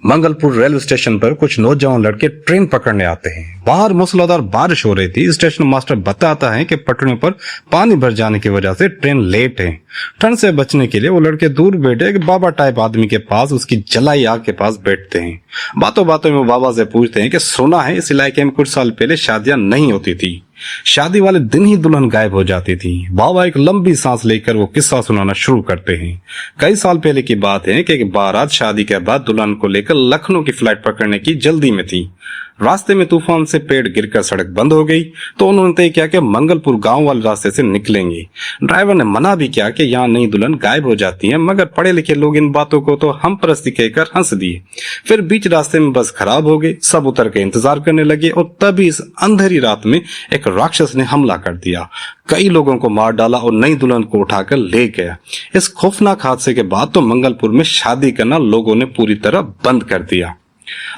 Mangalpur railway station पर कुछ नौजवान लड़के ट्रेन पकड़ने आते हैं। बाहर मूसलाधार बारिश हो रही थी। स्टेशन मास्टर बताता है कि पटरियों पर पानी भर जाने की वजह से ट्रेन लेट है। ठंड से बचने के लिए वो लड़के दूर बैठे एक बाबा टाइप आदमी के पास उसकी जलाई आग के पास बैठते हैं। बातों बातों में वो बाबा से पूछते हैं कि सुना है इस इलाके में कुछ साल पहले शादियां नहीं होती थी, शादी वाले दिन ही दुल्हन गायब हो जाती थी। बाबा एक लंबी सांस लेकर वो किस्सा सुनाना शुरू करते हैं। कई साल पहले की बात है कि एक बारात शादी के बाद दुल्हन को लेकर लखनऊ की फ्लाइट पकड़ने की जल्दी में थी। रास्ते में तूफान से पेड़ गिरकर सड़क बंद हो गई तो उन्होंने तय किया कि मंगलपुर गांव वाले रास्ते से निकलेंगे। ड्राइवर ने मना भी किया कि यहाँ नई दुल्हन गायब हो जाती है, मगर पढ़े लिखे लोग इन बातों को तो हम परस्ती कहकर हंस दिए। फिर बीच रास्ते में बस खराब हो गई। सब उतर के इंतजार करने लगे और तभी इस अंधेरी रात में एक राक्षस ने हमला कर दिया, कई लोगों को मार डाला और नई दुल्हन को उठाकर ले गया। इस खौफनाक हादसे के बाद तो मंगलपुर में शादी करना लोगों ने पूरी तरह बंद कर दिया।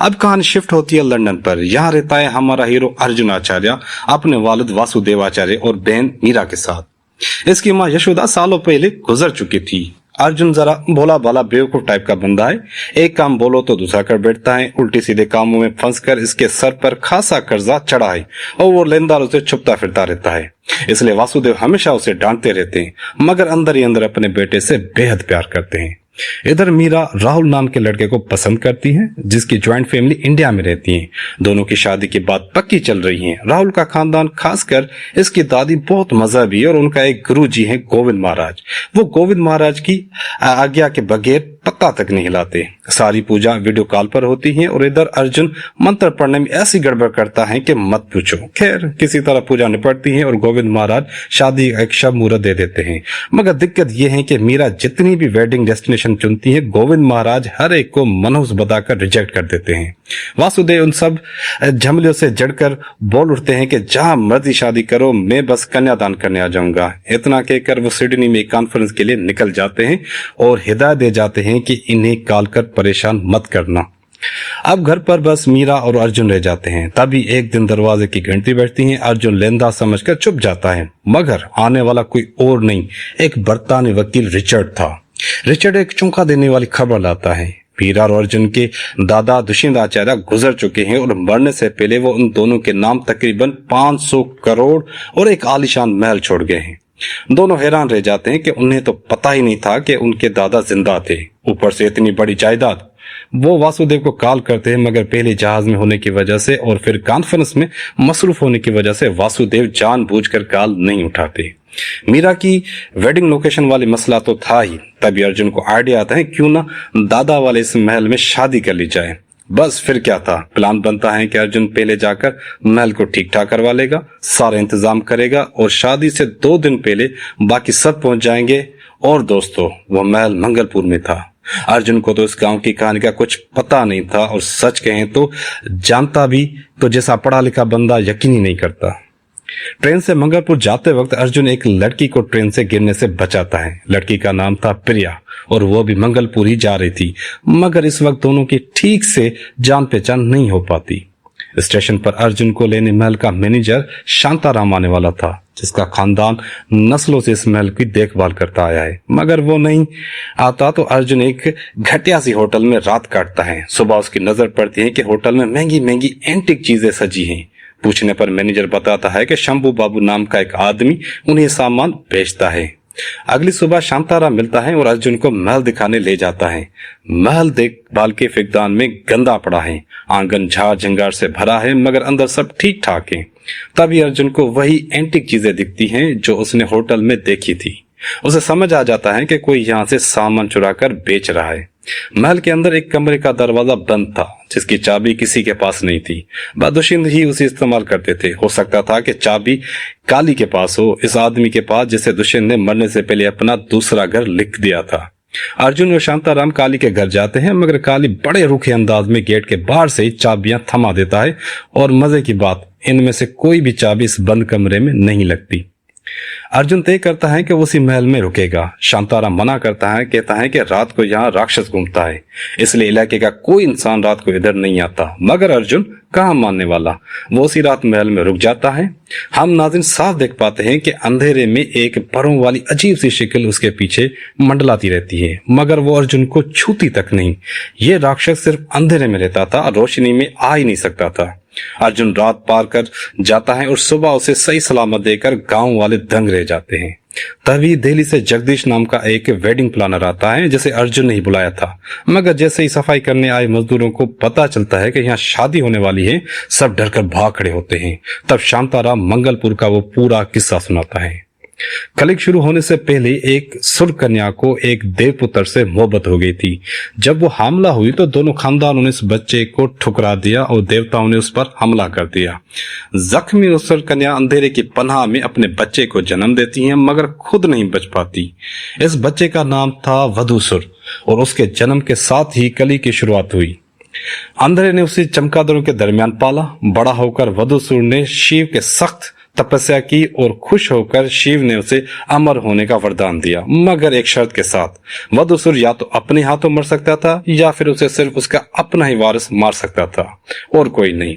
अब कहानी शिफ्ट होती है लंदन पर। यहाँ रहता है हमारा हीरो अर्जुन आचार्य अपने वालिद वासुदेव आचार्य और बहन मीरा के साथ। इसकी माँ यशोदा सालों पहले गुजर चुकी थी। अर्जुन जरा भोला भाला बेवकूफ टाइप का बंदा है। एक काम बोलो तो दूसरा कर बैठता है। उल्टी सीधे कामों में फंसकर इसके सर पर खासा कर्जा चढ़ा है और वो लेनदारों से छुपता फिरता रहता है। इसलिए वासुदेव हमेशा उसे डांटते रहते हैं, मगर अंदर ही अंदर अपने बेटे से बेहद प्यार करते हैं। इधर मीरा राहुल नाम के लड़के को पसंद करती है, जिसकी ज्वाइंट फैमिली इंडिया में रहती है। दोनों की शादी की बात पक्की चल रही है। राहुल का खानदान, खासकर इसकी दादी बहुत मजहबी है और उनका एक गुरु जी है गोविंद महाराज। वो गोविंद महाराज की आज्ञा के बगैर पत्ता तक नहीं हिलाते। सारी पूजा वीडियो कॉल पर होती है और इधर अर्जुन मंत्र पढ़ने में ऐसी गड़बड़ करता है कि मत पूछो। खैर किसी तरह पूजा निपटती है और गोविंद महाराज शादी का एक शब मुहूर्त दे देते हैं। मगर दिक्कत यह है कि मीरा जितनी भी वेडिंग डेस्टिनेशन चुनती है, गोविंद महाराज हर एक को मनहूस बताकर रिजेक्ट कर देते हैं। वासुदेव उन सब झमेलों से जड़कर बोल उठते हैं कि जहां मर्जी शादी करो, मैं बस कन्यादान करने आ जाऊंगा। इतना कहकर वो सिडनी में कॉन्फ्रेंस के लिए निकल जाते हैं और हिदायत दे जाते हैं कि इन्हें कॉल कर परेशान मत करना। अब घर पर बस मीरा और अर्जुन रह जाते हैं। तभी एक दिन दरवाजे की घंटी बजती है। अर्जुन लेंदा समझकर चुप जाता है, मगर आने वाला कोई और नहीं, एक बरतानी वकील रिचर्ड था। रिचर्ड एक चौंका देने वाली खबर लाता है। मीरा और अर्जुन के दादा दुष्यंत आचार्य गुजर चुके हैं और मरने से पहले वो उन दोनों के नाम तकरीबन 500 करोड़ और एक आलीशान महल छोड़ गए हैं। दोनों हैरान रह जाते हैं कि उन्हें तो पता ही नहीं था कि उनके दादा जिंदा थे, ऊपर से इतनी बड़ी जायदाद। वो वासुदेव को कॉल करते हैं, मगर पहले जहाज में होने की वजह से और फिर कॉन्फ्रेंस में मसरूफ होने की वजह से वासुदेव जानबूझकर कॉल नहीं उठाते। मीरा की वेडिंग लोकेशन वाली मसला तो था ही। तभी अर्जुन को आइडिया आता है क्यों ना दादा वाले इस महल में शादी कर ली जाए। बस फिर क्या था, प्लान बनता है कि अर्जुन पहले जाकर महल को ठीक ठाक करवा लेगा, सारा इंतजाम करेगा और शादी से 2 दिन पहले बाकी सब पहुंच जाएंगे। और दोस्तों, वो महल मंगलपुर में था। अर्जुन को तो इस गांव की कहानी का कुछ पता नहीं था और सच कहें तो जानता भी तो जैसा पढ़ा लिखा बंदा यकीन ही नहीं करता। ट्रेन से मंगलपुर जाते वक्त अर्जुन एक लड़की को ट्रेन से गिरने से बचाता है। लड़की का नाम था प्रिया और वो भी मंगलपुर ही जा रही थी, मगर इस वक्त दोनों की ठीक से जान पहचान नहीं हो पाती। स्टेशन पर अर्जुन को लेने महल का मैनेजर शांताराम आने वाला था, जिसका खानदान नस्लों से इस महल की देखभाल करता आया है। मगर वो नहीं आता तो अर्जुन एक घटिया सी होटल में रात काटता है। सुबह उसकी नजर पड़ती है कि होटल में महंगी महंगी एंटिक चीजें सजी हैं। पूछने पर मैनेजर बताता है कि शंभू बाबू नाम का एक आदमी उन्हें सामान बेचता है। अगली सुबह शांताराम मिलता है और अर्जुन को महल दिखाने ले जाता है। महल देखभाल के फिकदान में गंदा पड़ा है, आंगन झाड़ झंगार से भरा है, मगर अंदर सब ठीक ठाक है। तभी अर्जुन को वही एंटिक चीजें दिखती हैं जो उसने होटल में देखी थी। उसे समझ आ जाता है कि कोई यहाँ से सामान चुरा कर बेच रहा है। महल के अंदर एक कमरे का दरवाजा बंद था, जिसकी चाबी किसी के पास नहीं थी। दुष्यंत ही उसे इस्तेमाल करते थे। हो सकता था कि चाबी काली के पास हो, इस आदमी के पास जिसे दुष्यंत ने मरने से पहले अपना दूसरा घर लिख दिया था। अर्जुन और शांताराम काली के घर जाते हैं, मगर काली बड़े रूखे अंदाज में गेट के बाहर से ही चाबियां थमा देता है और मजे की बात, इनमें से कोई भी चाबी इस बंद कमरे में नहीं लगती। अर्जुन तय करता है कि वो उसी महल में रुकेगा। शांताराम मना करता है, कहता है कि रात को यहाँ राक्षस घूमता है, इसलिए इलाके का कोई इंसान रात को इधर नहीं आता। मगर अर्जुन कहाँ मानने वाला, वो उसी रात महल में रुक जाता है। हम नाज़रीन साफ देख पाते हैं कि अंधेरे में एक परों वाली अजीब सी शक्ल उसके पीछे मंडलाती रहती है, मगर वो अर्जुन को छूती तक नहीं। ये राक्षस सिर्फ अंधेरे में रहता था, रोशनी में आ ही नहीं सकता था। अर्जुन रात पार कर जाता है और सुबह उसे सही सलामत देकर गांव वाले दंग रह जाते हैं। तभी दिल्ली से जगदीश नाम का एक वेडिंग प्लानर आता है, जिसे अर्जुन ने ही बुलाया था। मगर जैसे ही सफाई करने आए मजदूरों को पता चलता है कि यहाँ शादी होने वाली है, सब डरकर भाग खड़े होते हैं। तब शांताराम मंगलपुर का वो पूरा किस्सा सुनाता है। कलयुग शुरू होने से पहले एक सुर कन्या को एक देवपुत्र से मोहब्बत हो गई थी। जब वो हमला हुई तो दोनों खानदानों ने इस बच्चे को ठुकरा दिया और देवताओं ने उस पर हमला कर दिया। जख्मी उस सुर कन्या अंधेरे की पनाह में अपने बच्चे को जन्म देती है, मगर खुद नहीं बच पाती। इस बच्चे का नाम था वधूसुर और उसके जन्म के साथ ही कली की शुरुआत हुई। अंधेरे ने उसे चमगादड़ों के दरमियान पाला। बड़ा होकर वधूसुर ने शिव के सख्त तपस्या की और खुश होकर शिव ने उसे अमर होने का वरदान दिया, मगर एक शर्त के साथ। वधूसुर या तो अपने हाथों मर सकता था या फिर उसे सिर्फ उसका अपना ही वारिस मार सकता था और कोई नहीं।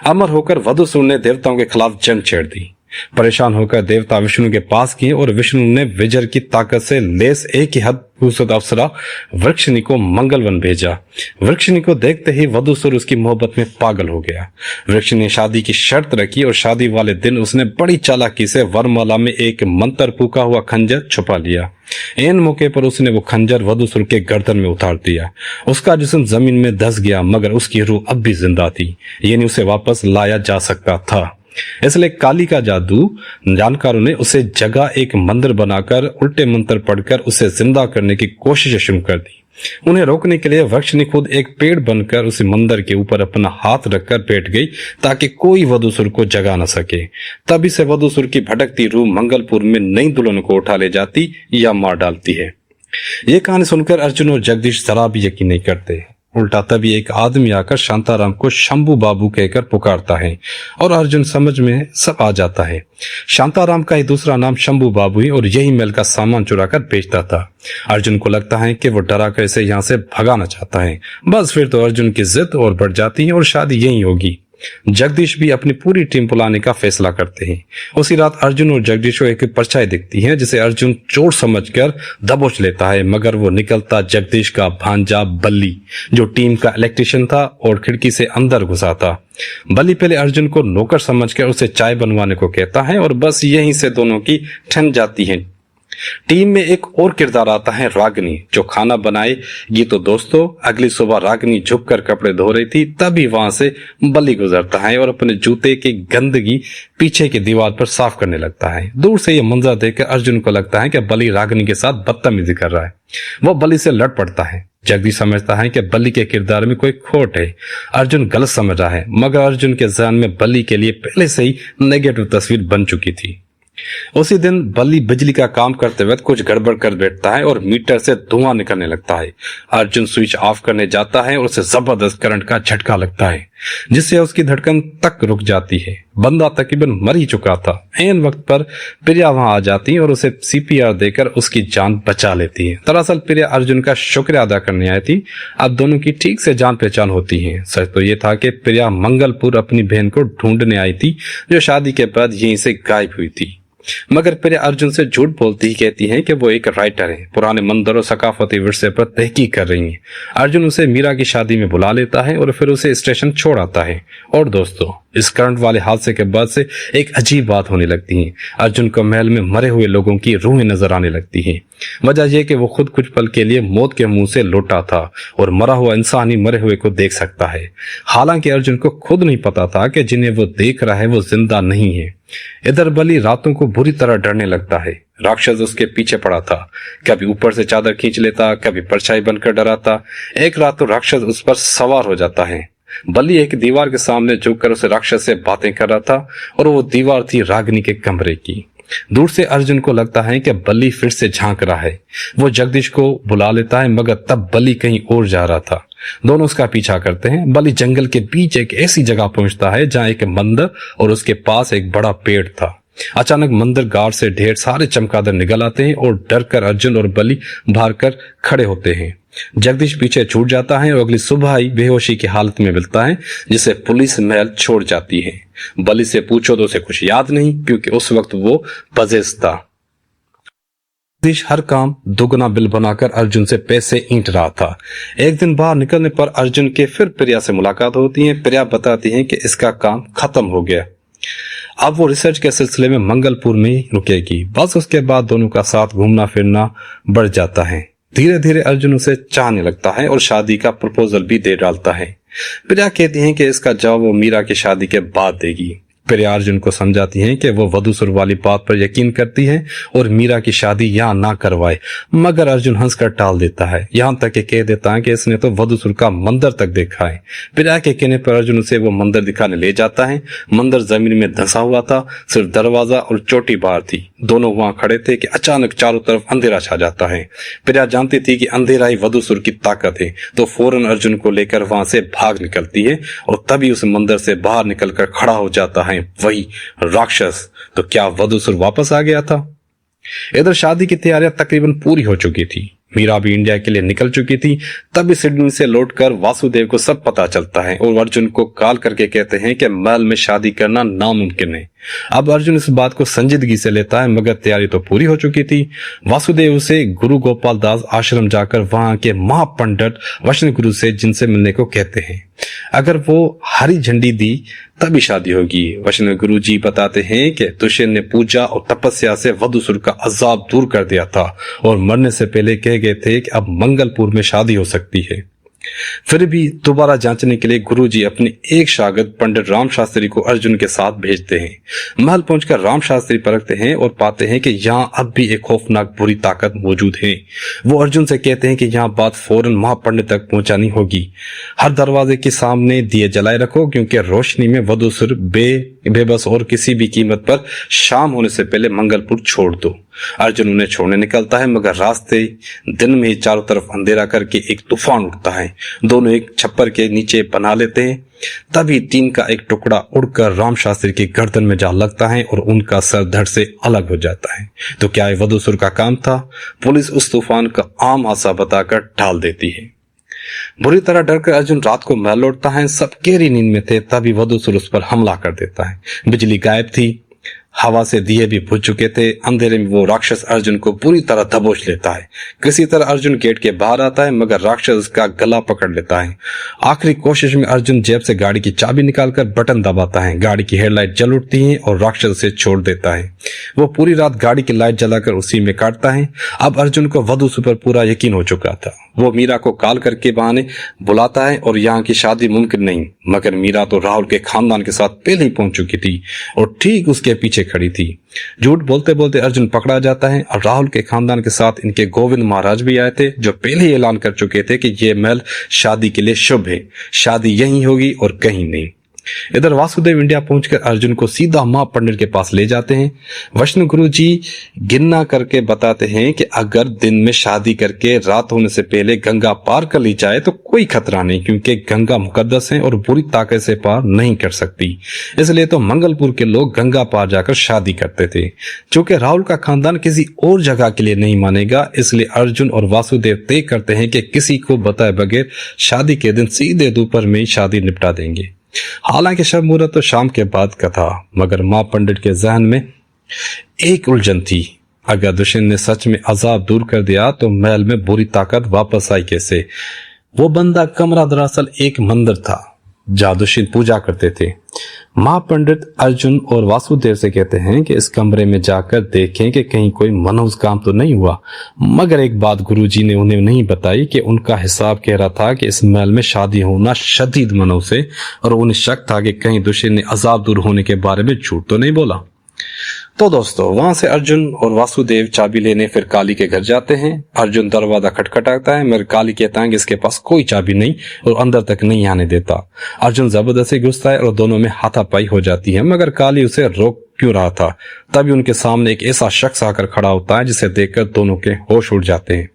अमर होकर वधूसुर ने देवताओं के खिलाफ जंग छेड़ दी। परेशान होकर देवता विष्णु के पास किए और विष्णु ने वज्र की ताकत से लेस एक ही हद खूबसूरत अप्सरा वृक्षिणी को मंगलवन भेजा। वृक्षिणी को देखते ही वधूसुर उसकी मोहब्बत में पागल हो गया। वृक्षिणी ने शादी की शर्त रखी और शादी वाले दिन उसने बड़ी चालाकी से वरमाला में एक मंत्र फूका हुआ खंजर छुपा लिया। इन मौके पर उसने वो खंजर वधूसुर के गर्दन में उतार दिया। उसका जिस्म जमीन में धंस गया, मगर उसकी रूह अब भी जिंदा थी, यानी उसे वापस लाया जा सकता था। इसलिए काली का जादू जानकारों ने उसे जगह एक मंदिर बनाकर उल्टे मंत्र पढ़कर उसे जिंदा करने की कोशिश शुरू कर दी। उन्हें रोकने के लिए वृक्षिणी खुद एक पेड़ बनकर उस मंदिर के ऊपर अपना हाथ रखकर बैठ गई, ताकि कोई वधूसुर को जगा न सके। तभी से वधूसुर की भटकती रूह मंगलपुर में नई दुल्हन को उठा ले जाती या मार डालती है। ये कहानी सुनकर अर्जुन और जगदीश जरा भी यकीन नहीं करते। उल्टा तभी एक आदमी आकर शांताराम को शंभू बाबू कहकर पुकारता है और अर्जुन समझ में सब आ जाता है। शांताराम का ही दूसरा नाम शंभू बाबू ही और यही महल का सामान चुरा कर बेचता था। अर्जुन को लगता है कि वो डरा कर इसे यहाँ से भगाना चाहता है। बस फिर तो अर्जुन की जिद और बढ़ जाती है और शादी यही होगी। जगदीश भी अपनी पूरी टीम बुलाने का फैसला करते हैं। उसी रात अर्जुन और जगदीश को एक परछाई दिखती है, जिसे अर्जुन चोर समझकर दबोच लेता है, मगर वो निकलता जगदीश का भांजा बल्ली, जो टीम का इलेक्ट्रिशियन था और खिड़की से अंदर घुसा था। बल्ली पहले अर्जुन को नौकर समझकर उसे चाय बनवाने को कहता है और बस यहीं से दोनों की ठन जाती है। टीम में एक और किरदार आता है रागिनी, जो खाना बनाएगी। तो दोस्तों, अगली सुबह रागिनी झुककर कपड़े धो रही थी, तभी वहां से बल्ली गुजरता है और अपने जूते की गंदगी पीछे की दीवार पर साफ करने लगता है। दूर से यह मंजर देखकर अर्जुन को लगता है कि बल्ली रागिनी के साथ बदतमीजी कर रहा है। वो बल्ली से लड़ पड़ता है। जगदीश समझता है कि बल्ली के किरदार में कोई खोट है। अर्जुन गलत समझ रहा है, मगर अर्जुन के ज़हन में बल्ली के लिए पहले से ही नेगेटिव तस्वीर बन चुकी थी। उसी दिन बल्ली बिजली का काम करते वक्त कुछ गड़बड़ कर बैठता है और मीटर से धुआं निकलने लगता है। अर्जुन स्विच ऑफ करने जाता है और उसे जबरदस्त करंट का झटका लगता है, जिससे उसकी धड़कन तक रुक जाती है। बंदा तकरीबन मर ही चुका था। ऐन वक्त पर प्रिया वहां आ जाती है और उसे सीपीआर देकर उसकी जान बचा लेती है। दरअसल प्रिया अर्जुन का शुक्रिया अदा करने आई थी। अब दोनों की ठीक से जान पहचान होती है। सच तो ये था कि प्रिया मंगलपुर अपनी बहन को ढूंढने आई थी, जो शादी के बाद यहीं से गायब हुई थी। मगर प्रिया अर्जुन से झूठ बोलती ही कहती है कि वो एक राइटर है, पुराने मंदिरों सकाफती विरसे पर तहकीक कर रही है। अर्जुन उसे मीरा की शादी में बुला लेता है और फिर उसे स्टेशन छोड़ आता है। और दोस्तों, इस करंट वाले हादसे के बाद से एक अजीब बात होने लगती है। अर्जुन को महल में मरे हुए लोगों की रूहें नजर आने लगती हैं। वजह यह कि वो खुद कुछ पल के लिए मौत के मुंह से लौटा था और मरा हुआ इंसान ही मरे हुए को देख सकता है। हालांकि अर्जुन को खुद नहीं पता था कि जिन्हें वो देख रहा है वो जिंदा नहीं है। इधर बलि रातों को बुरी तरह डरने लगता है। राक्षस उसके पीछे पड़ा था, कभी ऊपर से चादर खींच लेता, कभी परछाई बनकर डराता। एक रात तो राक्षस उस पर सवार हो जाता है। बलि एक दीवार के सामने झुककर उस राक्षस से बातें कर रहा था और वो दीवार थी रागिनी के कमरे की। दूर से अर्जुन को लगता है कि बलि फिर से झांक रहा है। वो जगदीश को बुला लेता है, मगर तब बलि कहीं और जा रहा था। दोनों उसका पीछा करते हैं। बलि जंगल के बीच एक ऐसी जगह पहुंचता है जहां एक मंदिर और उसके पास एक बड़ा पेड़ था। अचानक मंदिर गार्ड से ढेर सारे चमगादड़ निकल आते हैं और डर कर अर्जुन और बलि भाग कर खड़े होते हैं। जगदीश पीछे छूट जाता है और अगली सुबह ही बेहोशी की हालत में मिलता है, जिसे पुलिस महल छोड़ जाती है। बलि से पूछो तो उसे कुछ याद नहीं, क्योंकि उस वक्त वो पजेस था। जगदीश हर काम दुगना बिल बनाकर अर्जुन से पैसे ईंट रहा था। एक दिन बाहर निकलने पर अर्जुन के फिर प्रिया से मुलाकात होती है। प्रिया बताती है कि इसका काम खत्म हो गया, अब वो रिसर्च के सिलसिले में मंगलपुर में ही रुकेगी। बस उसके बाद दोनों का साथ घूमना फिरना बढ़ जाता है। धीरे धीरे अर्जुन उसे चाहने लगता है और शादी का प्रपोजल भी दे डालता है। प्रिया कहती है कि इसका जवाब वो मीरा की शादी के बाद देगी। प्रिया अर्जुन को समझाती है कि वो वधूसुर वाली बात पर यकीन करती है और मीरा की शादी यहाँ ना करवाए, मगर अर्जुन हंसकर टाल देता है। यहाँ तक कि कह देता है कि इसने तो वधूसुर का मंदिर तक देखा है। प्रिया के कहने पर अर्जुन उसे वो मंदिर दिखाने ले जाता है। मंदिर जमीन में धंसा हुआ था, सिर्फ दरवाजा और चोटी बाहर थी। दोनों वहां खड़े थे कि अचानक चारों तरफ अंधेरा छा जाता है। प्रिया जानती थी कि अंधेरा ही वधूसुर की ताकत है, तो फौरन अर्जुन को लेकर वहां से भाग निकलती है और तभी उस मंदिर से बाहर निकलकर खड़ा हो जाता है वही राक्षस। तो क्या वधूसुर वापस आ गया था? इधर शादी की तैयारियां तकरीबन पूरी हो चुकी थी। मीरा भी इंडिया के लिए निकल चुकी थी। तभी सिडनी से लौटकर वासुदेव को सब पता चलता है और अर्जुन को कॉल करके कहते हैं कि महल में शादी करना नामुमकिन है। अब अर्जुन इस बात को संजीदगी से लेता है, मगर तैयारी तो पूरी हो चुकी थी। वासुदेव उसे गुरु गोपाल दास आश्रम जाकर वहां के महापंडित वैष्णव गुरु से जिनसे मिलने को कहते हैं। अगर वो हरी झंडी दी तभी शादी होगी। वैष्णव गुरु जी बताते हैं कि दुष्यंत ने पूजा और तपस्या से वधूसुर का अजाब दूर कर दिया था और मरने से पहले कह गए थे कि अब मंगलपुर में शादी हो सकती है। फिर भी दोबारा जांचने के लिए गुरुजी अपने एक शागिर्द पंडित राम शास्त्री को अर्जुन के साथ भेजते हैं। महल पहुंचकर राम शास्त्री परखते हैं और पाते हैं कि यहाँ अब भी एक खौफनाक बुरी ताकत मौजूद है। वो अर्जुन से कहते हैं कि यहाँ बात फौरन महापंडित तक पहुंचानी होगी। हर दरवाजे के सामने दिए जलाए रखो, क्योंकि रोशनी में वधूसुर बेबस और किसी भी कीमत पर शाम होने से पहले मंगलपुर छोड़ दो। अर्जुन उन्हें छोड़ने निकलता है, मगर रास्ते दिन में ही चारों तरफ अंधेरा करके एक तूफान उठता है। दोनों एक छप्पर के नीचे बना लेते हैं। तभी टीन का एक टुकड़ा उड़कर राम शास्त्री की गर्दन में जा लगता है और उनका सर धड़ से अलग हो जाता है। तो क्या ये वधूसुर का काम था? पुलिस उस तूफान का आम हादसा बताकर टाल देती है। बुरी तरह डरकर अर्जुन रात को महल लौटता है। सब गहरी नींद में थे, तभी वधूसुर उस पर हमला कर देता है। बिजली गायब थी, हवा से दिए भी बुझ चुके थे। अंधेरे में वो राक्षस अर्जुन को पूरी तरह दबोच लेता है। किसी तरह अर्जुन गेट के बाहर आता है, मगर राक्षस उसका गला पकड़ लेता है। आखिरी कोशिश में अर्जुन जेब से गाड़ी की चाबी निकालकर बटन दबाता है। गाड़ी की हेडलाइट जल उठती है और राक्षस उसे छोड़ देता है। वो पूरी रात गाड़ी की लाइट जलाकर उसी में काटता है। अब अर्जुन को वधूसुर पर पूरा यकीन हो चुका था। वो मीरा को कॉल करके बहाने बुलाता है और यहाँ की शादी मुमकिन नहीं, मगर मीरा तो राहुल के खानदान के साथ पहले ही पहुंच चुकी थी और ठीक उसके पीछे खड़ी थी। झूठ बोलते बोलते अर्जुन पकड़ा जाता है और राहुल के खानदान के साथ इनके गोविंद महाराज भी आए थे, जो पहले ही ऐलान कर चुके थे कि ये महल शादी के लिए शुभ है, शादी यहीं होगी और कहीं नहीं। इधर वासुदेव इंडिया पहुंचकर अर्जुन को सीधा मां पंडित के पास ले जाते हैं। वैष्णव गुरु जी गिनना करके बताते हैं कि अगर दिन में शादी करके रात होने से पहले गंगा पार कर ली जाए तो कोई खतरा नहीं, क्योंकि गंगा मुकद्दस है और बुरी ताकत से पार नहीं कर सकती। इसलिए तो मंगलपुर के लोग गंगा पार जाकर शादी करते थे। चूंकि राहुल का खानदान किसी और जगह के लिए नहीं मानेगा, इसलिए अर्जुन और वासुदेव तय करते हैं कि किसी को बताए बगैर शादी के दिन सीधे दोपहर में ही शादी निपटा देंगे। हालांकि शब मुहूर्त तो शाम के बाद का था, मगर मां पंडित के जहन में एक उलझन थी। अगर दुष्यंत ने सच में अजाब दूर कर दिया तो महल में बुरी ताकत वापस आई कैसे? वो बंदा कमरा दरअसल एक मंदिर था जहां दुष्यंत पूजा करते थे। महापंडित अर्जुन और वासुदेव से कहते हैं कि इस कमरे में जाकर देखें कि कहीं कोई मनहूस काम तो नहीं हुआ। मगर एक बात गुरुजी ने उन्हें नहीं बताई कि उनका हिसाब कह रहा था कि इस महल में शादी होना शदीद मनहूस है, और उन्हें शक था कि कहीं दुष्यंत ने अजाब दूर होने के बारे में झूठ तो नहीं बोला। तो दोस्तों, वहां से अर्जुन और वासुदेव चाबी लेने फिर काली के घर जाते हैं। अर्जुन दरवाजा खटखटाता है, मगर काली कहता है कि इसके पास कोई चाबी नहीं और अंदर तक नहीं आने देता। अर्जुन जबरदस्ती घुसता है और दोनों में हाथापाई हो जाती है, मगर काली उसे रोक क्यों रहा था। तभी उनके सामने एक ऐसा शख्स आकर खड़ा होता है जिसे देखकर दोनों के होश उड़ जाते हैं।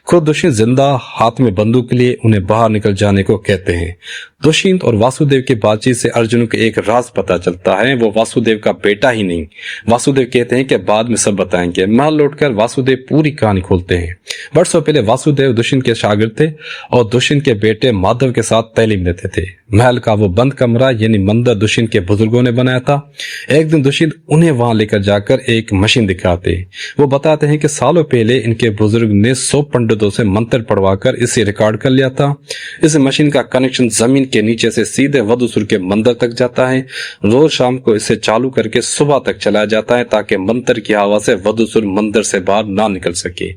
खुद दुष्यंत जिंदा हाथ में बंदूक लिए उन्हें बाहर निकल जाने को कहते हैं। दुष्यंत और वासुदेव की बातचीत से अर्जुन को एक राज पता चलता है, वो वासुदेव का बेटा ही नहीं। वासुदेव कहते हैं कि बाद में सब बताएंगे। महल लौटकर वासुदेव पूरी कहानी खोलते हैं। वर्षों पहले वासुदेव दुष्यंत के शागिर्द थे और दुष्यंत के बेटे माधव के साथ तालीम लेते थे। महल का वो बंद कमरा यानी मंदिर दुष्यंत के बुजुर्गों ने बनाया था। एक दिन दुष्यंत उन्हें वहां लेकर जाकर एक मशीन दिखाते। वो बताते हैं कि सालों पहले इनके बुजुर्ग ने 100 पंडितों से मंत्र पढ़वाकर इसे रिकॉर्ड कर लिया था। इस मशीन का कनेक्शन जमीन के नीचे से सीधे वधूसुर के मंदिर तक जाता है। रोज शाम को इसे चालू करके सुबह तक चलाया जाता है ताकि मंत्र की हवा से वधूसुर मंदिर से बाहर ना निकल सके।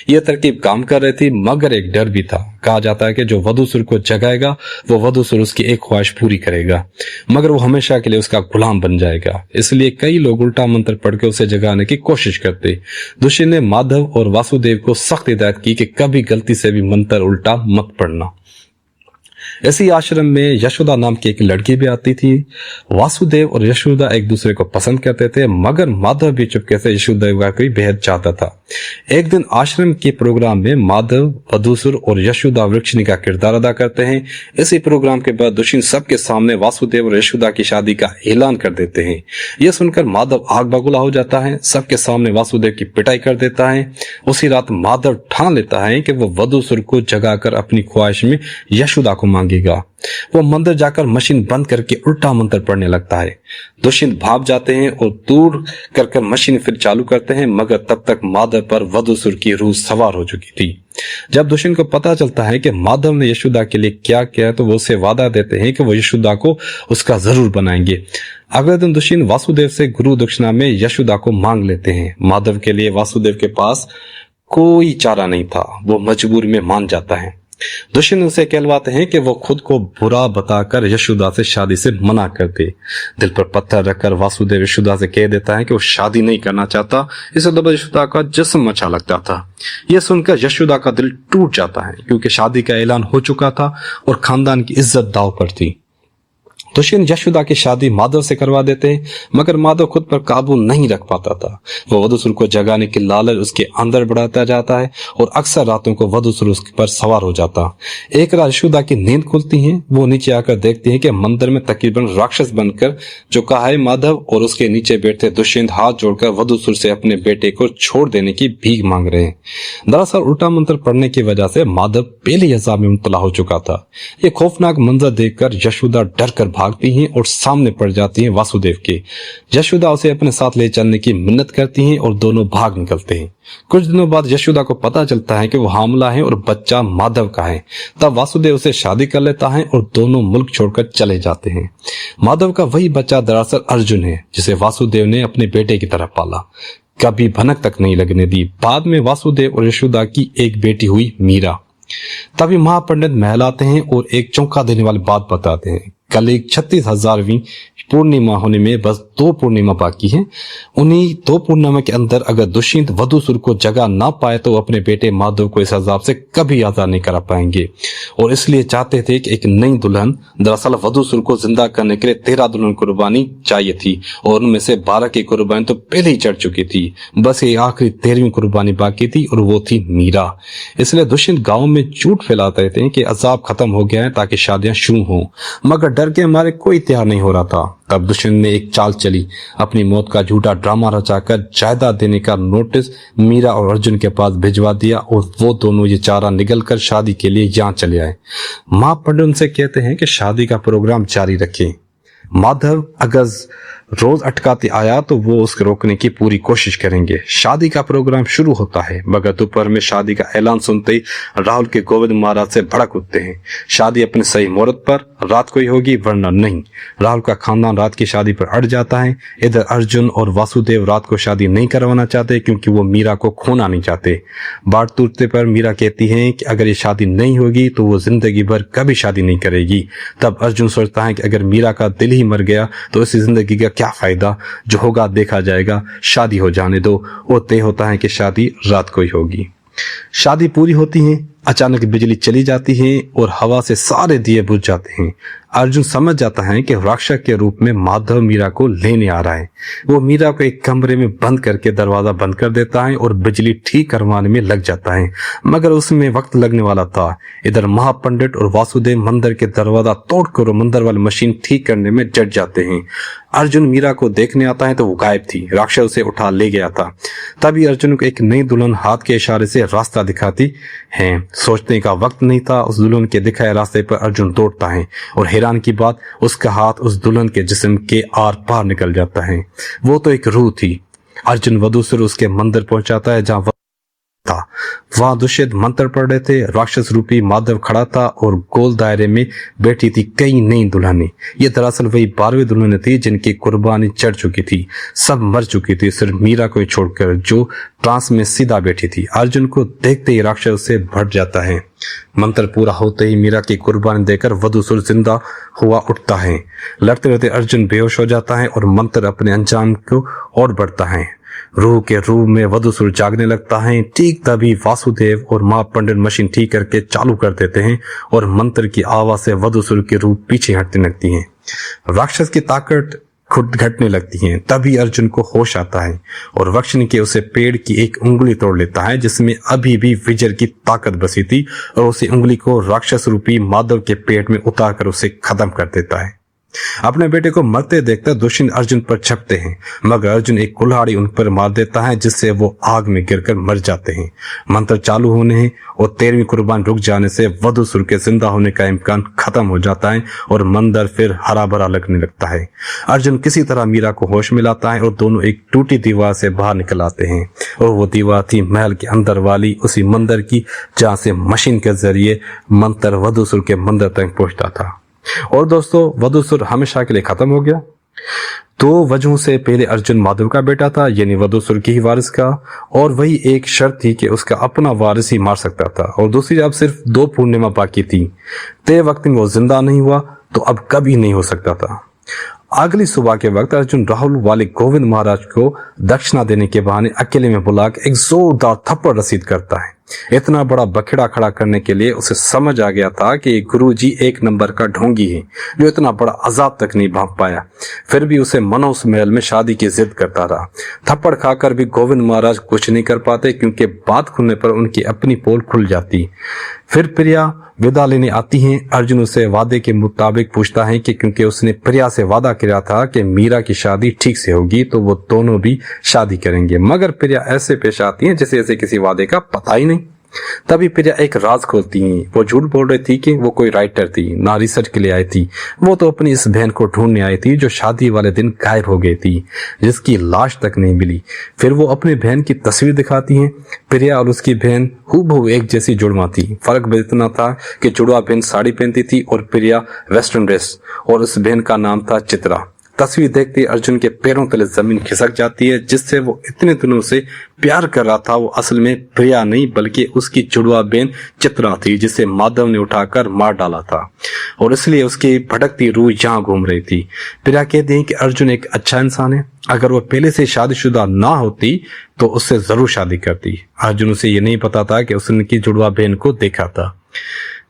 यह तरकीब काम कर रही थी, मगर एक डर भी था। कहा जाता है कि जो वधूसुर को जगाएगा वो वधूसुर उसकी एक ख्वाहिश पूरी करेगा, मगर वो हमेशा के लिए उसका गुलाम बन जाएगा। इसलिए कई लोग उल्टा मंत्र पढ़ के उसे जगाने की कोशिश करते। दुष्यंत ने माधव और वासुदेव को सख्त हिदायत की कि कभी गलती से भी मंत्र उल्टा मत पढ़ना। इसी आश्रम में यशोदा नाम की एक लड़की भी आती थी। वासुदेव और यशोदा एक दूसरे को पसंद करते थे, मगर माधव भी चुपके से यशोदा का कोई बेहद चाहता था। एक दिन आश्रम के प्रोग्राम में माधव वधूसुर और यशोदा वृक्षिणी का किरदार अदा करते हैं। इसी प्रोग्राम के बाद दुष्यंत सबके सामने वासुदेव और यशोदा की शादी का ऐलान कर देते हैं। यह सुनकर माधव आग बगुला हो जाता है, सबके सामने वासुदेव की पिटाई कर देता है। उसी रात माधव ठान लेता है कि वो वधूसुर को जगाकर अपनी ख्वाहिश में यशोदा को मांगेगा। वो मंदिर जाकर मशीन बंद करके उल्टा मंत्र पढ़ने लगता है। दुष्यंत भाग जाते हैं और दूर कर मशीन फिर चालू करते हैं, मगर तब तक माधव पर वधूसुर की रूह सवार हो चुकी थी। जब दुष्यंत को पता चलता है कि माधव ने यशोदा के लिए क्या किया, तो वो उसे वादा देते हैं कि वो यशोदा को उसका जरूर बनाएंगे। अगले दिन दुष्यंत वासुदेव से गुरु दक्षिणा में यशोदा को मांग लेते हैं। माधव के लिए वासुदेव के पास कोई चारा नहीं था, वो मजबूरी में मान जाता है। दुष्यंत उसे कहलवाते हैं कि वो खुद को बुरा बताकर यशोदा से शादी से मना कर दे। दिल पर पत्थर रखकर वासुदेव यशोदा से कह देता है कि वो शादी नहीं करना चाहता। इसे दबा यशोदा का जिस्म अच्छा लगता था। यह सुनकर यशोदा का दिल टूट जाता है, क्योंकि शादी का ऐलान हो चुका था और खानदान की इज्जत दांव पर थी। दुष्यंत यशोदा की शादी माधव से करवा देते हैं, मगर माधव खुद पर काबू नहीं रख पाता था। वो वधूसुर को जगाने की लालच उसके अंदर बढ़ाता जाता है और अक्सर रातों को वधूसुर उस पर सवार हो जाता। एक रात यशोदा की नींद खुलती है। वो नीचे आकर देखती है कि मंदिर में तकरीबन राक्षस बनकर जो कहा है माधव और उसके नीचे बैठे दुष्यंत हाथ जोड़कर वधूसुर से अपने बेटे को छोड़ देने की भीख मांग रहे हैं। दरअसल उल्टा मंत्र पढ़ने की वजह से माधव पहले अजाब में मुब्तला हो चुका था। ये खौफनाक मंजर देखकर यशोदा डर कर भागती हैं और सामने पड़ जाती हैं वासुदेव के। यशोदा उसे अपने साथ ले चलने की मिन्नत करती हैं और दोनों भाग निकलते हैं। कुछ दिनों बाद यशोदा को पता चलता है कि वो हामला है और बच्चा माधव का है। तब वासुदेव उसे शादी कर लेता है और दोनों मुल्क छोड़कर चले जाते हैं। माधव का वही बच्चा दरअसल अर्जुन है, जिसे वासुदेव ने अपने बेटे की तरह पाला, कभी भनक तक नहीं लगने दी। बाद में वासुदेव और यशोदा की एक बेटी हुई मीरा। तभी महापंडित महल आते हैं और एक चौंका देने वाली बात बताते हैं। कल एक 36,000वीं पूर्णिमा होने में बस 2 पूर्णिमा बाकी हैं। उन्हीं 2 पूर्णिमा के अंदर अगर दुष्यंत वधूसुर को जगा ना पाए तो अपने बेटे माधव को इस अजाब से कभी आजाद नहीं करा पाएंगे, और इसलिए चाहते थे कि एक नई दुल्हन। दरअसल वधूसुर को जिंदा करने के लिए 13 दुल्हन कुर्बानी चाहिए थी और उनमें से 12 की कुर्बानी तो पहले ही चढ़ चुकी थी। बस ये आखिरी 13वीं कुर्बानी बाकी थी और वो थी मीरा। इसलिए दुष्यंत गाँव में झूठ फैलाते थे कि अजाब खत्म हो गया है ताकि शादियां शुरू हों, मगर डर के हमारे कोई तैयार नहीं हो रहा था। तब दुष्यंत ने एक चाल चली, अपनी मौत का झूठा ड्रामा रचाकर जायदाद देने का नोटिस मीरा और अर्जुन के पास भिजवा दिया और वो दोनों ये चारा निगलकर शादी के लिए यहाँ चले आए। महापंडित उनसे कहते हैं कि शादी का प्रोग्राम जारी रखें। माधव अगर रोज अटकाते आया तो वो उसके रोकने की पूरी कोशिश करेंगे। शादी का प्रोग्राम शुरू होता है, मगर दोपहर में शादी का ऐलान सुनते ही राहुल के गोविंद महाराज से भड़क उठते हैं। शादी अपने सही मुहूर्त पर रात को ही होगी, वरना नहीं। राहुल का खानदान रात की शादी पर अड़ जाता है। इधर अर्जुन और वासुदेव रात को शादी नहीं करवाना चाहते, क्योंकि वो मीरा को खोना नहीं चाहते। बात टूटने पर मीरा कहती है कि अगर ये शादी नहीं होगी तो वो जिंदगी भर कभी शादी नहीं करेगी। तब अर्जुन सोचता है कि अगर मीरा का दिल ही मर गया तो इस जिंदगी का क्या फायदा, जो होगा देखा जाएगा, शादी हो जाने दो। और तय होता है कि शादी रात को ही होगी। शादी पूरी होती है। अचानक बिजली चली जाती है और हवा से सारे दिए बुझ जाते हैं। अर्जुन समझ जाता है कि राक्षस के रूप में माधव मीरा को लेने आ रहा है। वो मीरा को एक कमरे में बंद करके दरवाजा बंद कर देता है और बिजली ठीक करवाने में लग जाता है, मगर उसमें वक्त लगने वाला था। इधर महापंडित और वासुदेव मंदिर के दरवाजा तोड़कर मंदिर वाली मशीन ठीक करने में जट जाते हैं। अर्जुन मीरा को देखने आता है तो वो गायब थी, राक्षस उसे उठा ले गया था। तभी अर्जुन को एक नई दुल्हन हाथ के इशारे से रास्ता दिखाती है। सोचने का वक्त नहीं था, उस दुल्हन के दिखाए रास्ते पर अर्जुन दौड़ता है और हैरान की बात, उसका हाथ उस दुल्हन के जिस्म के आर पार निकल जाता है। वो तो एक रूह थी। अर्जुन वधूसुर उसके मंदिर पहुंचाता है जहां था। वहां दुष्यंत मंत्र पढ़ रहे थे। राक्षस रूपी माधव खड़ा था और गोल दायरे में बैठी थी कई नई दुल्हनें। ये दरअसल वही 12वीं दुल्हन थी जिनकी कुर्बानी चढ़ चुकी थी। सब मर चुकी थी, सिर्फ मीरा को छोड़कर जो ट्रांस में सीधा बैठी थी। अर्जुन को देखते ही राक्षस उससे भट जाता है। मंत्र पूरा होते ही मीरा की कुर्बानी देकर वधूसुर जिंदा हुआ उठता है। लड़ते लड़ते अर्जुन बेहोश हो जाता है और मंत्र अपने अंजाम को और बढ़ता है। रूह के रूह में वधूसुर जागने लगता है। ठीक तभी वासुदेव और मां पंडित मशीन ठीक करके चालू कर देते हैं और मंत्र की आवाज से वधूसुर की रूह पीछे हटने लगती है। राक्षस की ताकत खुद घटने लगती है। तभी अर्जुन को होश आता है और वक्षिण के उसे पेड़ की एक उंगली तोड़ लेता है जिसमें अभी भी विजय की ताकत बसी थी और उसी उंगली को राक्षस रूपी माधव के पेट में उतारकर उसे खत्म कर देता है। अपने बेटे को मरते देखकर दुष्यंत अर्जुन पर झपटे हैं, मगर अर्जुन एक कुल्हाड़ी उन पर मार देता है जिससे वो आग में गिरकर मर जाते हैं। मंत्र चालू होने हैं और 13वीं कुर्बान रुक जाने से वधूसुर के जिंदा होने का इम्कान खत्म हो जाता है और मंदिर फिर हरा भरा लगने लगता है। अर्जुन किसी तरह मीरा को होश में लाता है और दोनों एक टूटी दीवार से बाहर निकल आते हैं और वो दीवार थी महल के अंदर वाली उसी मंदिर की जहां से मशीन के जरिए मंत्र वधूसुर के मंदिर तक पहुंचता था। और दोस्तों, वधूसुर हमेशा के लिए खत्म हो गया। दो वजहों से, पहले अर्जुन माधव का बेटा था, यानी वधूसुर की ही वारिस का, और वही एक शर्त थी कि उसका अपना वारिस ही मार सकता था। और दूसरी, अब सिर्फ 2 पूर्णिमा बाकी थी। तय वक्त में वो जिंदा नहीं हुआ तो अब कभी नहीं हो सकता था। अगली सुबह के वक्त अर्जुन राहुल वाले गोविंद महाराज को दक्षिणा देने के बहाने अकेले में बुलाकर एक जोरदार थप्पड़ रसीद करता है। इतना बड़ा बखेड़ा खड़ा करने के लिए उसे समझ आ गया था कि गुरुजी एक नंबर का ढोंगी है जो इतना बड़ा अजाब तक नहीं भांप पाया। फिर भी उसे मनोस महल में शादी की जिद करता रहा। थप्पड़ खाकर भी गोविंद महाराज कुछ नहीं कर पाते क्योंकि बात खुलने पर उनकी अपनी पोल खुल जाती। फिर प्रिया विदा लेने आती हैं। अर्जुन उसे वादे के मुताबिक पूछता है कि क्योंकि उसने प्रिया से वादा किया था कि मीरा की शादी ठीक से होगी तो वो दोनों भी शादी करेंगे, मगर प्रिया ऐसे पेश आती है जैसे ऐसे किसी वादे का पता ही नहीं। तभी प्रिया एक राज खोलती है। वो झूठ बोल रही थी कि वो कोई राइटर थी, ना रिसर्च के लिए आई थी। वो तो अपनी इस बहन को ढूंढने आई थी जो शादी वाले दिन गायब हो गई थी, जिसकी लाश तक नहीं मिली। फिर वो अपनी बहन की तस्वीर दिखाती हैं। प्रिया और उसकी बहन हूबहू एक जैसी जुड़वा थी। फर्क बस इतना था कि जुड़वा बहन साड़ी पहनती थी और प्रिया वेस्टर्न ड्रेस, और उस बहन का नाम था चित्रा। तस्वीर देखते अर्जुन के पैरों तले जमीन खिसक जाती है। जिससे वो इतने दिनों से प्यार कर रहा था वो असल में प्रिया नहीं बल्कि उसकी जुड़वा बहन चित्रा थी, जिसे माधव ने उठाकर मार डाला था और इसलिए उसकी भटकती रूह यहाँ घूम रही थी। प्रिया कहती है कि अर्जुन एक अच्छा इंसान है। अगर वो पहले से शादीशुदा ना होती तो उससे जरूर शादी करती। अर्जुन उसे ये नहीं पता था कि उसने की जुड़वा बहन को देखा था।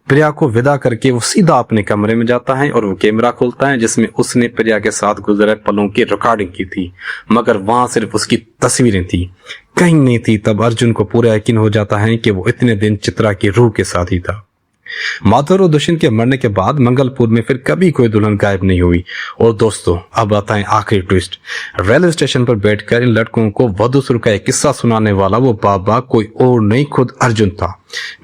प्रिया को विदा करके वो सीधा अपने कमरे में जाता है और वो कैमरा खोलता है जिसमें उसने प्रिया के साथ गुजरे पलों की रिकॉर्डिंग की थी, मगर वहां सिर्फ उसकी तस्वीरें थी, कहीं नहीं थी। तब अर्जुन को पूरा यकीन हो जाता है कि वो इतने दिन चित्रा की रूह के साथ ही था। माधव और दुष्यंत के मरने के बाद मंगलपुर में फिर कभी कोई दुल्हन गायब नहीं हुई। और दोस्तों, अब आता है आखिरी ट्विस्ट। रेलवे स्टेशन पर बैठकर इन लड़कों को वधूसुर का एक किस्सा सुनाने वाला वो बाबा कोई और नहीं, खुद अर्जुन था।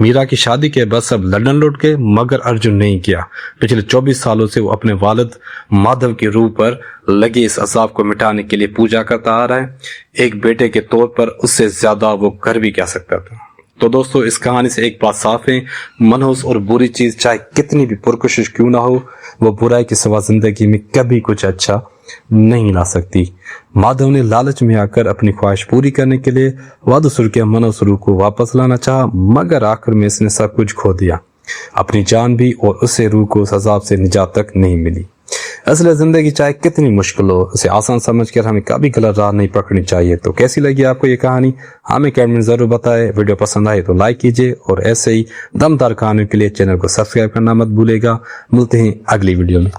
मीरा की शादी के बाद सब लंदन लौट गए, मगर अर्जुन नहीं गया। पिछले 24 सालों से वो अपने वालिद माधव की रूह पर लगे इस अजाब को मिटाने के लिए पूजा करता आ रहा है। एक बेटे के तौर पर उससे ज्यादा वो कर भी क्या सकता था। तो दोस्तों, इस कहानी से एक बात साफ है, मनहूस और बुरी चीज चाहे कितनी भी पुरकशिश क्यों ना हो, वो बुराई के सिवा जिंदगी में कभी कुछ अच्छा नहीं ला सकती। माधव ने लालच में आकर अपनी ख्वाहिश पूरी करने के लिए वधूसुर के मनोसुर को वापस लाना चाहा, मगर आखिर में इसने सब कुछ खो दिया, अपनी जान भी, और उससे रूह को उस अजाब से निजात तक नहीं मिली। असली जिंदगी चाहे कितनी मुश्किल हो, उसे आसान समझकर हमें कभी गलत राह नहीं पकड़नी चाहिए। तो कैसी लगी आपको ये कहानी, हमें कमेंट में जरूर बताएं। वीडियो पसंद आए तो लाइक कीजिए और ऐसे ही दमदार कहानियों के लिए चैनल को सब्सक्राइब करना मत भूलेगा। मिलते हैं अगली वीडियो में।